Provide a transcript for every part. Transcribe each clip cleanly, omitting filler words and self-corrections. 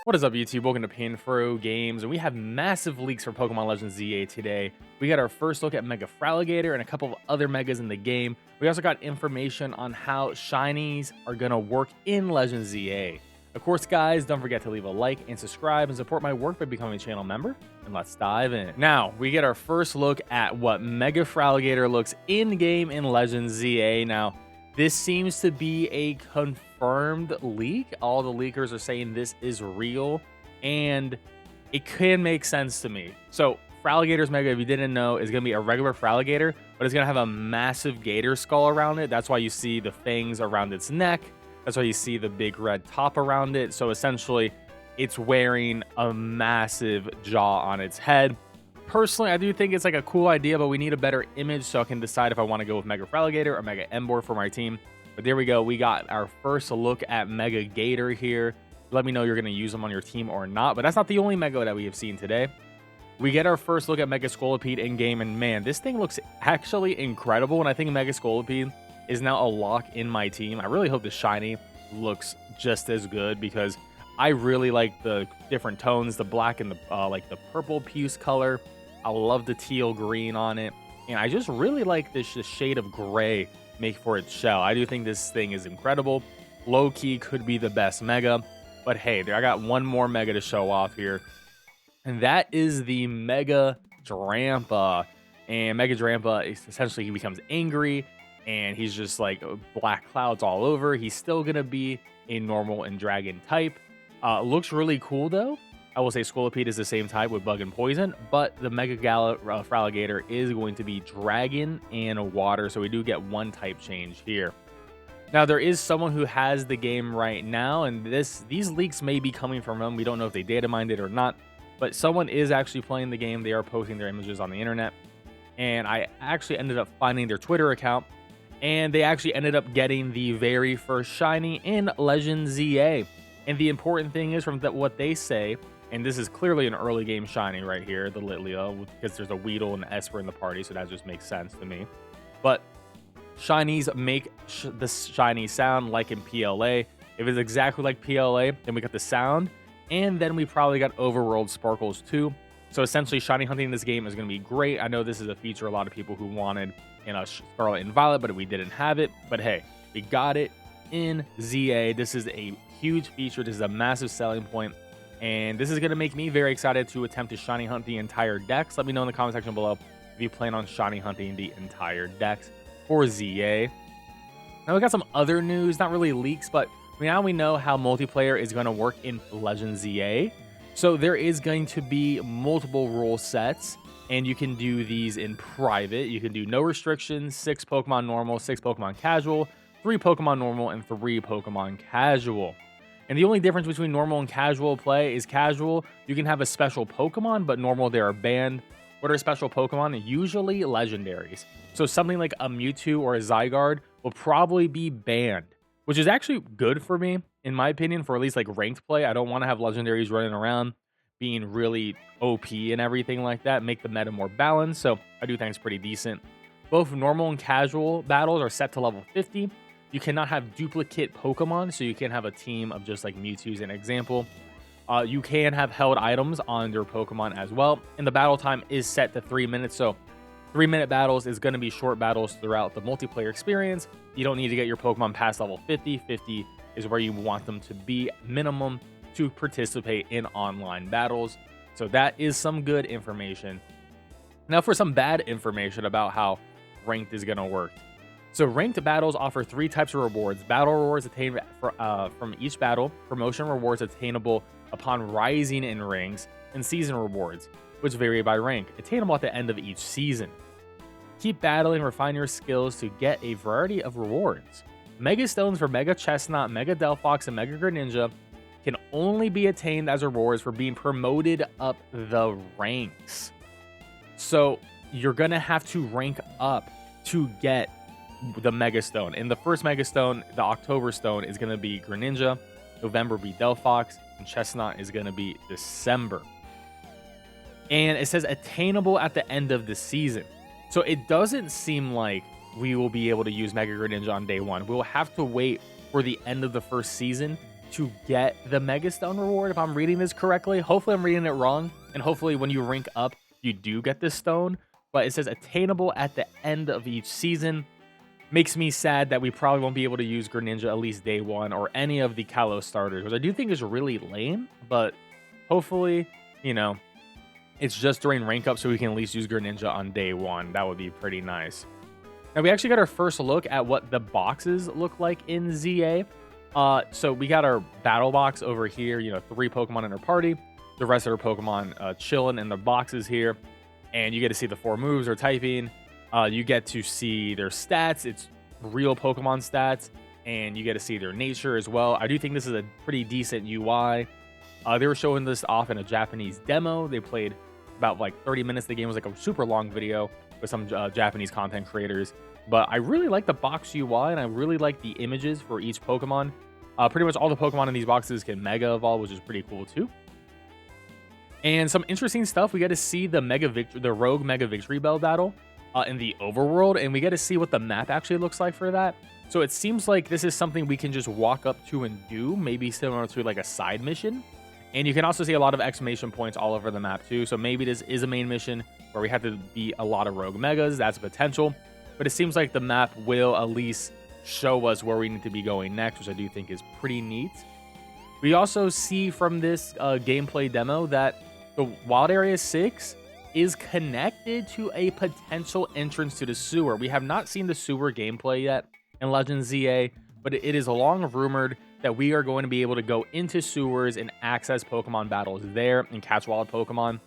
What is up, YouTube? Welcome to PanFro Games, and we have massive leaks for Pokemon Legends ZA today. We got our first look at Mega Fraligator and a couple of other Megas in the game. We also got information on how Shinies are going to work in Legends ZA. Of course, guys, don't forget to leave a like and subscribe and support my work by becoming a channel member. And let's dive in. Now, we get our first look at what Mega Fraligator looks in-game in Legends ZA. Now, this seems to be a confirmed leak. All the leakers are saying this is real, and it can make sense to me. So, Fraligator's Mega, if you didn't know, is going to be a regular Fraligator, but it's going to have a massive gator skull around it. That's why you see the fangs around its neck. That's why you see the big red top around it. So, essentially, it's wearing a massive jaw on its head. Personally, I do think it's like a cool idea, but we need a better image so I can decide if I want to go with Mega Fraligator or Mega Emboar for my team. But there we go. We got our first look at Mega Gator here. Let me know you're going to use them on your team or not. But that's not the only Mega that we have seen today. We get our first look at Mega Scolipede in-game. And man, this thing looks actually incredible. And I think Mega Scolipede is now a lock in my team. I really hope the shiny looks just as good because I really like the different tones, the black and the like the purple puce color. I love the teal green on it, and I just really like this shade of gray make for its shell. I do think this thing is incredible. Low key could be the best Mega, but hey, I got one more Mega to show off here, and that is the Mega Drampa. And Mega Drampa is essentially he becomes angry, and he's just like black clouds all over. He's still gonna be a normal and dragon type. Looks really cool though. I will say Scolipede is the same type with Bug and Poison, but the Mega Fraligator is going to be Dragon and Water, so we do get one type change here. Now, there is someone who has the game right now, and these leaks may be coming from them. We don't know if they data mined it or not, but someone is actually playing the game. They are posting their images on the internet, and I actually ended up finding their Twitter account, and they actually ended up getting the very first shiny in Legends ZA. And the important thing is from what they say, and this is clearly an early game shiny right here, the Litleo, because there's a Weedle and an Esper in the party, so that just makes sense to me. But shinies make the shiny sound like in PLA. If it's exactly like PLA, then we got the sound, and then we probably got Overworld Sparkles too. So essentially, shiny hunting in this game is going to be great. I know this is a feature a lot of people who wanted in a Scarlet and Violet, but we didn't have it. But hey, we got it in ZA. This is a huge feature. This is a massive selling point. And this is going to make me very excited to attempt to shiny hunt the entire decks. Let me know in the comment section below if you plan on shiny hunting the entire decks for ZA. Now we got some other news, not really leaks, but now we know how multiplayer is going to work in Legends ZA. So there is going to be multiple rule sets, and you can do these in private. You can do no restrictions, 6 Pokemon normal, 6 Pokemon casual, 3 Pokemon normal, and 3 Pokemon casual. And the only difference between normal and casual play is casual, you can have a special Pokemon, but normal they are banned. What are special Pokemon? Usually legendaries. So something like a Mewtwo or a Zygarde will probably be banned, which is actually good for me, in my opinion, for at least like ranked play. I don't want to have legendaries running around being really OP and everything like that, make the meta more balanced. So I do think it's pretty decent. Both normal and casual battles are set to level 50. You cannot have duplicate Pokemon, so you can't have a team of just like Mewtwo as an example. You can have held items on your Pokemon as well. And the battle time is set to 3 minutes. So 3-minute battles is going to be short battles throughout the multiplayer experience. You don't need to get your Pokemon past level 50. 50 is where you want them to be minimum to participate in online battles. So that is some good information. Now for some bad information about how ranked is going to work. So ranked battles offer 3 types of rewards. Battle rewards attained from each battle, promotion rewards attainable upon rising in ranks, and season rewards, which vary by rank, attainable at the end of each season. Keep battling, refine your skills to get a variety of rewards. Mega Stones for Mega Chestnut, Mega Delphox, and Mega Greninja can only be attained as rewards for being promoted up the ranks. So you're going to have to rank up to get the Mega Stone. And the first Mega Stone, the October Stone, is going to be Greninja. November will be Delphox, and Chestnut is going to be December. And it says attainable at the end of the season. So it doesn't seem like we will be able to use Mega Greninja on day 1. We will have to wait for the end of the first season to get the Mega Stone reward, if I'm reading this correctly. Hopefully I'm reading it wrong, and hopefully when you rank up, you do get this stone. But it says attainable at the end of each season. Makes me sad that we probably won't be able to use Greninja at least day 1 or any of the Kalos starters, which I do think is really lame, but hopefully, you know, it's just during rank up so we can at least use Greninja on day 1. That would be pretty nice. Now, we actually got our first look at what the boxes look like in ZA. So we got our battle box over here, you know, 3 Pokemon in our party. The rest of our Pokemon chilling in the boxes here. And you get to see the 4 moves or typing. You get to see their stats. It's real Pokemon stats. And you get to see their nature as well. I do think this is a pretty decent UI. They were showing this off in a Japanese demo. They played about like 30 minutes. The game was like a super long video with some Japanese content creators. But I really like the box UI, and I really like the images for each Pokemon. Pretty much all the Pokemon in these boxes can Mega Evolve, which is pretty cool too. And some interesting stuff. We get to see the Rogue Mega Victory Bell battle in the overworld, and we get to see what the map actually looks like for that. So it seems like this is something we can just walk up to and do, maybe similar to like a side mission. And you can also see a lot of exclamation points all over the map too. So maybe this is a main mission where we have to beat a lot of Rogue Megas. That's a potential. But it seems like the map will at least show us where we need to be going next, which I do think is pretty neat. We also see from this gameplay demo that the Wild Area 6 is connected to a potential entrance to the sewer. We have not seen the sewer gameplay yet in Legends ZA, but it is long rumored that we are going to be able to go into sewers and access Pokemon battles there and catch wild Pokemon.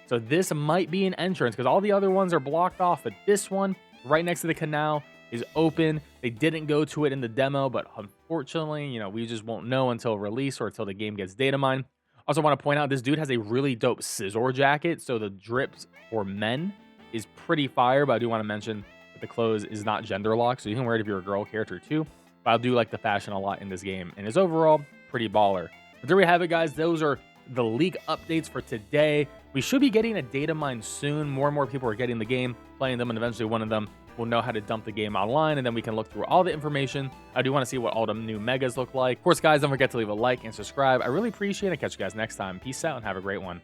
So this might be an entrance because all the other ones are blocked off, but this one right next to the canal is open. They didn't go to it in the demo, but unfortunately, you know, we just won't know until release or until the game gets data mined. Also want to point out this dude has a really dope Scizor jacket, so the drips for men is pretty fire, but I do want to mention that the clothes is not gender locked, so you can wear it if you're a girl character too. But I do like the fashion a lot in this game, and is overall pretty baller. But there we have it, guys. Those are the league updates for today. We should be getting a data mine soon. More and more people are getting the game, playing them, and eventually one of them will know how to dump the game online, and then we can look through all the information. I do want to see what all the new megas look like. Of course, guys, don't forget to leave a like and subscribe. I really appreciate it. Catch you guys next time. Peace out and have a great one.